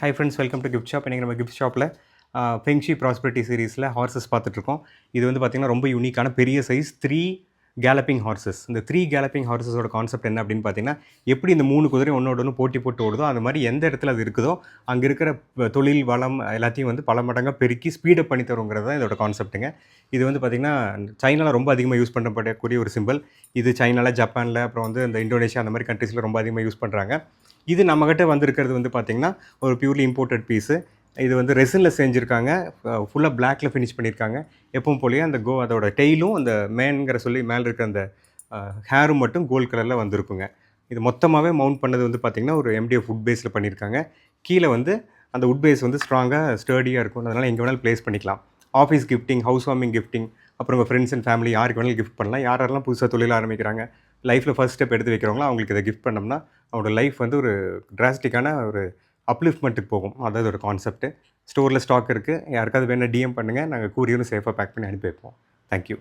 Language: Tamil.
Hi friends, welcome to gift shop. இன்றைக்கி நம்ம கிஃப்ட் ஷாப்பில் ஃபெங்ஷி ப்ராஸ்பரிட்டி சீரீஸில் ஹார்சஸ் பார்த்துட்ருக்கோம். இது வந்து பார்த்திங்கன்னா ரொம்ப யூனிக்கான பெரிய சைஸ் 3 கேலப்பிங் ஹார்சஸ். இந்த 3 கேலப்பிங் ஹார்சஸோட கான்செப்ட் என்ன அப்படின்னு பார்த்தீங்கன்னா, எப்படி இந்த 3 குதிரை ஒன்றோட ஒன்று போட்டி போட்டு ஓடுதோ அது மாதிரி எந்த இடத்துல அது இருக்குதோ அங்கே இருக்கிற தொழில் வளம் எல்லாத்தையும் வந்து பல மடங்காக பெருக்கி ஸ்பீடப் பண்ணி தருங்கிறது தான் இதோட கான்செப்ட்டுங்க. இது வந்து பார்த்திங்கன்னா சைனாவில் ரொம்ப அதிகமாக யூஸ் பண்ணப்படக்கூடிய ஒரு சிம்பிள். இது சைனாவில், ஜப்பானில், அப்புறம் வந்து இந்த இந்தோனேஷியா அந்த மாதிரி கண்ட்ரீஸில் ரொம்ப அதிகமாக யூஸ் பண்ணுறாங்க. இது நம்மகிட்ட வந்திருக்கிறது வந்து பார்த்திங்கன்னா ஒரு பியூர்லி இம்போர்ட்டட் பீஸு. இது வந்து ரெசினில் செஞ்சுருக்காங்க. ஃபுல்லாக பிளாக்ல ஃபினிஷ் பண்ணியிருக்காங்க. எப்பவும் போலயே அந்த அதோட டெய்லும் அந்த மேன்கிற சொல்லி மேலே இருக்கிற அந்த ஹேரும் மட்டும் கோல்ட் கலரில் வந்திருக்குங்க. இது மொத்தமாகவே மவுண்ட் பண்ணது வந்து பார்த்திங்கன்னா ஒரு MDF வுட் பேஸில் பண்ணியிருக்காங்க. கீழே வந்து அந்த வுட் பேஸ் வந்து ஸ்ட்ராங்காக ஸ்டர்டியாக இருக்கும். அதனால் எங்கே வேணாலும் ப்ளேஸ் பண்ணிக்கலாம். Office gifting, house warming gifting, அப்புறம் உங்கள் ஃப்ரெண்ட்ஸ் அண்ட் ஃபேமிலி யாருக்கு வேணாலும் கிஃப்ட் பண்ணலாம். யாரெல்லாம் புதுசாக தொழில் ஆரம்பிக்கிறாங்க, லைஃப்பில் ஃபர்ஸ்ட் ஸ்டெப் எடுத்து வைக்கிறவங்களோ அவங்களுக்கு இதை கிஃப்ட் பண்ணோம்னா அவங்களோட லைஃப் வந்து ஒரு டிராஸ்டிக்கான ஒரு அப்லிஃப்ட்மெண்ட்டுக்கு போகும். அதாவது ஒரு கான்செப்ட்டு. ஸ்டோரில் ஸ்டாக் இருக்குது. யாருக்காவது வேணால் DM பண்ணுங்கள். நாங்கள் கூரியரும் சேஃபாக பேக் பண்ணி அனுப்பி வைப்போம். தேங்க்யூ.